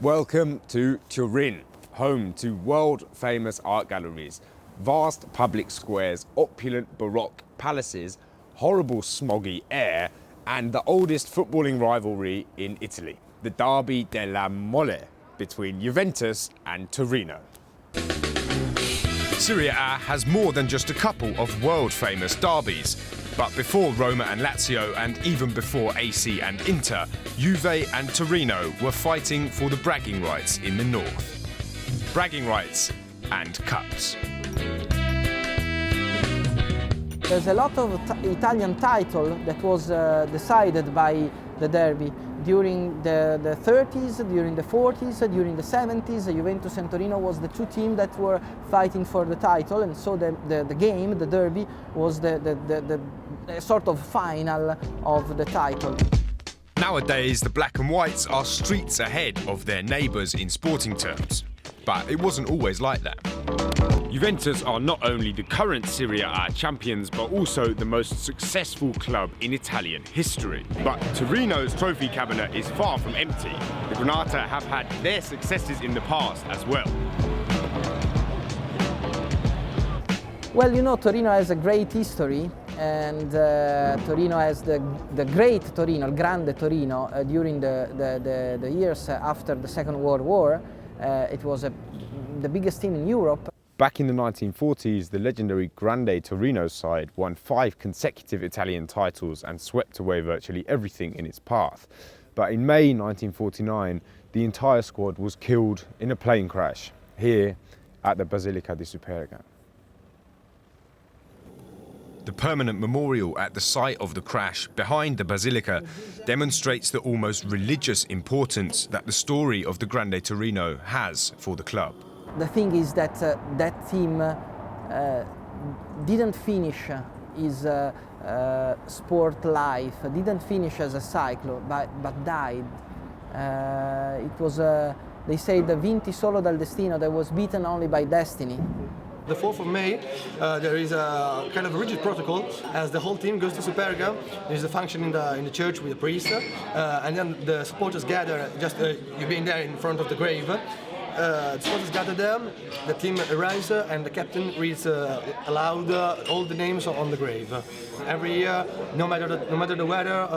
Welcome to Turin, home to world-famous art galleries, vast public squares, opulent Baroque palaces, horrible smoggy air, and the oldest footballing rivalry in Italy, the Derby della Mole, between Juventus and Torino. Serie A has more than just a couple of world-famous derbies. But before Roma and Lazio, and even before AC and Inter, Juve and Torino were fighting for the bragging rights in the north. Bragging rights and cups. There's a lot of Italian title that was decided by the derby during the 30s, during the 40s, during the 70s. Juventus and Torino was the two teams that were fighting for the title, and so the game, the derby, was the sort of final of the title. Nowadays, the black and whites are streets ahead of their neighbours in sporting terms. But it wasn't always like that. Juventus are not only the current Serie A champions, but also the most successful club in Italian history. But Torino's trophy cabinet is far from empty. The Granata have had their successes in the past as well. Well, you know, Torino has a great history, and Torino has the great Torino, il Grande Torino, during the years after the Second World War. It was the biggest team in Europe. Back in the 1940s, the legendary Grande Torino side won 5 consecutive Italian titles and swept away virtually everything in its path. But in May 1949, the entire squad was killed in a plane crash here at the Basilica di Superga. The permanent memorial at the site of the crash behind the Basilica demonstrates the almost religious importance that the story of the Grande Torino has for the club. The thing is that that team didn't finish his sport life, didn't finish as a cyclo, but died. It was, they say, the vinti solo dal destino, that was beaten only by destiny. The 4th of May, there is a kind of a rigid protocol as the whole team goes to Superga. There's a function in the church with the priest, and then the supporters gather, just you being there in front of the grave. The supporters gather there, the team arrives, and the captain reads aloud all the names on the grave. Every year, no matter the weather,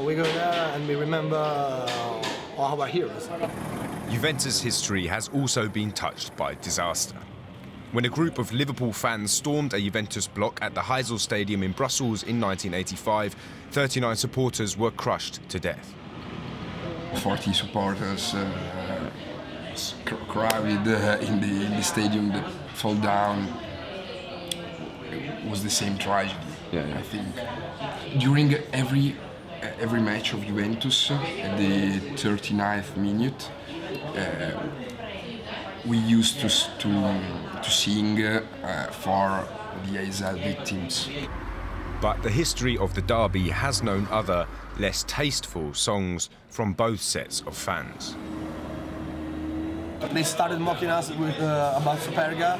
we go there and we remember our heroes. Juventus' history has also been touched by disaster. When a group of Liverpool fans stormed a Juventus block at the Heysel Stadium in Brussels in 1985, 39 supporters were crushed to death. 40 supporters crowded in the stadium that fall down. It was the same tragedy, I think. During every match of Juventus, at the 39th minute, we used to sing for the Heysel victims. But the history of the derby has known other, less tasteful songs from both sets of fans. They started mocking us with, about Superga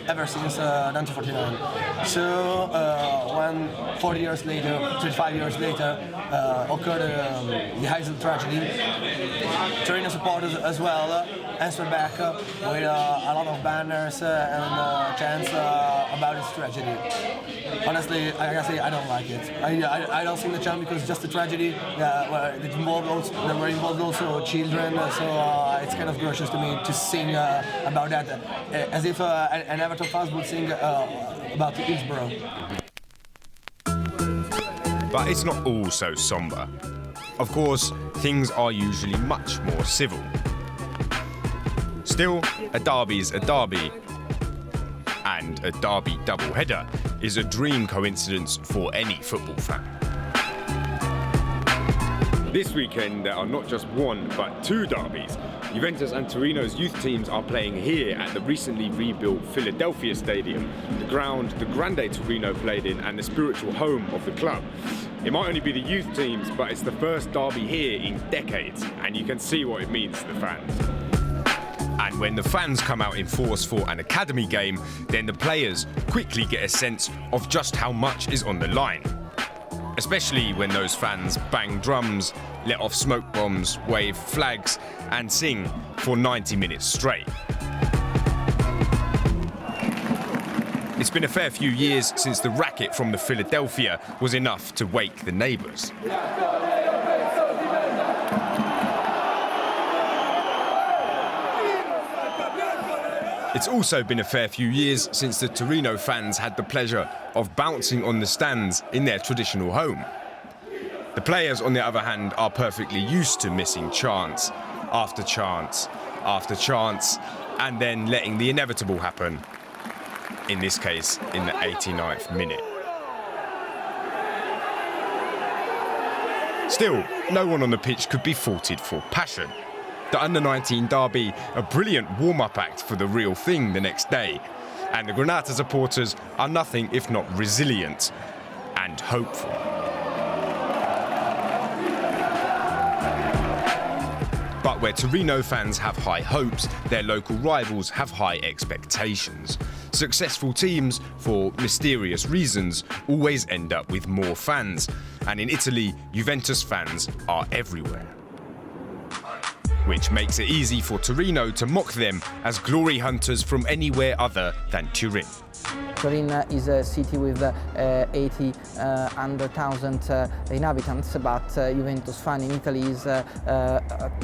ever since 1949. So when 40 years later, 35 years later, occurred the Heysel tragedy, Torino supporters as well answered back with a lot of banners and chants about this tragedy. Honestly, I gotta say, I don't like it. I don't sing the chant because it's just a tragedy. There were involved also children, so it's kind of gracious to me to sing about that, as if an Everton fans would sing about Hillsborough. But it's not all so sombre. Of course, things are usually much more civil. Still, a derby's a derby, and a derby doubleheader is a dream coincidence for any football fan. This weekend, there are not just one, but 2 derbies. Juventus and Torino's youth teams are playing here at the recently rebuilt Philadelphia Stadium, the ground the Grande Torino played in and the spiritual home of the club. It might only be the youth teams, but it's the first derby here in decades, and you can see what it means to the fans. And when the fans come out in force for an academy game, then the players quickly get a sense of just how much is on the line. especially when those fans bang drums, let off smoke bombs, wave flags and sing for 90 minutes straight. It's been a fair few years since the racket from the Philadelphia was enough to wake the neighbours. It's also been a fair few years since the Torino fans had the pleasure of bouncing on the stands in their traditional home. The players, on the other hand, are perfectly used to missing chance after chance after chance and then letting the inevitable happen, in this case, in the 89th minute. Still, no one on the pitch could be faulted for passion. The Under-19 derby, a brilliant warm-up act for the real thing the next day. And the Granata supporters are nothing if not resilient and hopeful. But where Torino fans have high hopes, their local rivals have high expectations. Successful teams, for mysterious reasons, always end up with more fans. And in Italy, Juventus fans are everywhere. Which makes it easy for Torino to mock them as glory hunters from anywhere other than Turin. Turin is a city with 100,000 inhabitants, but Juventus fan in Italy is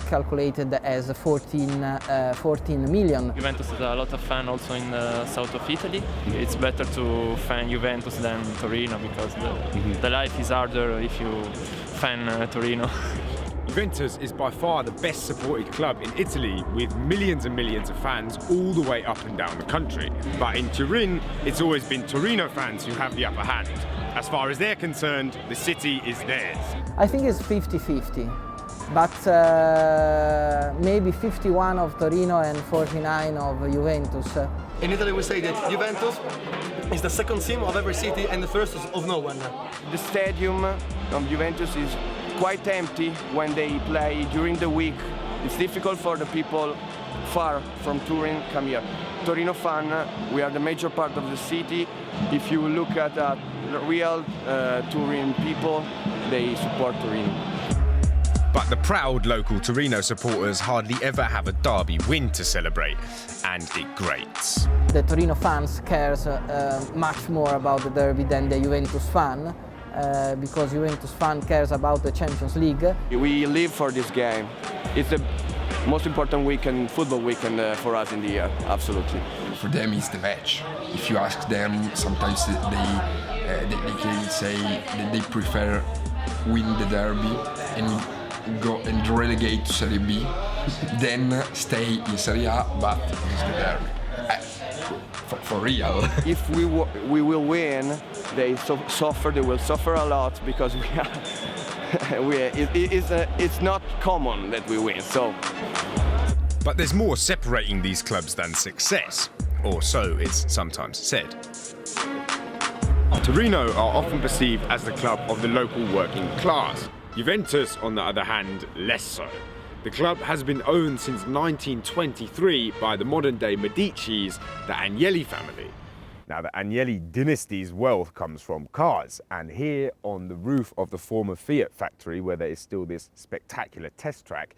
calculated as 14 million. Juventus has a lot of fans also in the south of Italy. It's better to fan Juventus than Torino because the life is harder if you fan Torino. Juventus is by far the best supported club in Italy, with millions and millions of fans all the way up and down the country. But in Turin, it's always been Torino fans who have the upper hand. As far as they're concerned, the city is theirs. I think it's 50-50, but maybe 51 of Torino and 49 of Juventus. In Italy we say that Juventus is the second team of every city and the first of no one. The stadium of Juventus is quite empty when they play during the week. It's difficult for the people far from Turin come here. Torino fan, we are the major part of the city. If you look at the real Turin people, they support Torino. But the proud local Torino supporters hardly ever have a derby win to celebrate, and it grates. The Torino fans cares much more about the derby than the Juventus fan. Because Juventus fan cares about the Champions League. We live for this game. It's the most important weekend, football weekend for us in the year, absolutely. For them, it's the match. If you ask them, sometimes they can say that they prefer win the derby and go and relegate to Serie B, then stay in Serie A, but it's the derby. For real. If we will win, they suffer. They will suffer a lot because it's not common that we win. So. But there's more separating these clubs than success, or so it's sometimes said. Torino are often perceived as the club of the local working class. Juventus, on the other hand, less so. The club has been owned since 1923 by the modern-day Medicis, the Agnelli family. Now, the Agnelli dynasty's wealth comes from cars, and here on the roof of the former Fiat factory, where there is still this spectacular test track,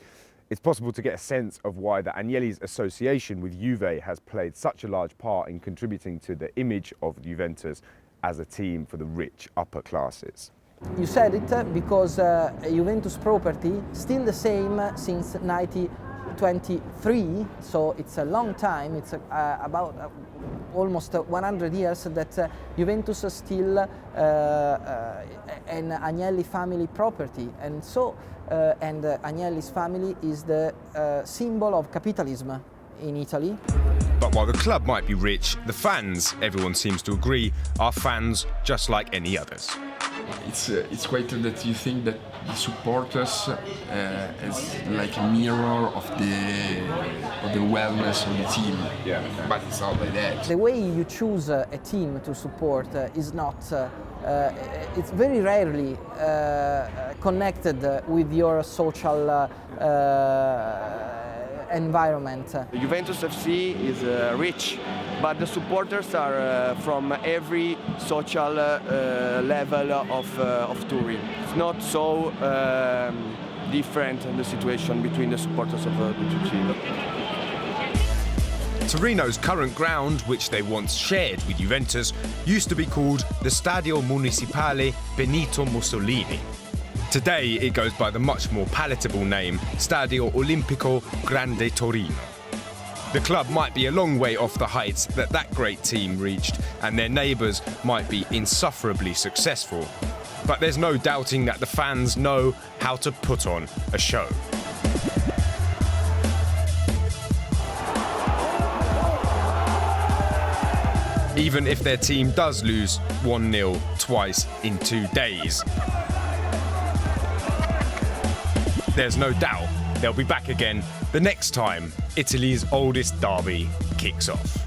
it's possible to get a sense of why the Agnelli's association with Juve has played such a large part in contributing to the image of Juventus as a team for the rich upper classes. You said it because Juventus property still the same since 1923, so it's a long time. It's about almost 100 years that Juventus is still an Agnelli family property, and so and Agnelli's family is the symbol of capitalism in Italy. But while the club might be rich, the fans, everyone seems to agree, are fans just like any others. It's quite that you think that the supporters is like a mirror of the wellness of the team. Yeah. But it's not like that. The way you choose a team to support is not. It's very rarely connected with your social environment. Juventus FC is rich, but the supporters are from every social level of Turin. It's not so different the situation between the supporters of the two teams. Torino's current ground, which they once shared with Juventus, used to be called the Stadio Municipale Benito Mussolini. Today it goes by the much more palatable name Stadio Olimpico Grande Torino. The club might be a long way off the heights that great team reached, and their neighbours might be insufferably successful. But there's no doubting that the fans know how to put on a show. Even if their team does lose 1-0 twice in 2 days. There's no doubt they'll be back again the next time Italy's oldest derby kicks off.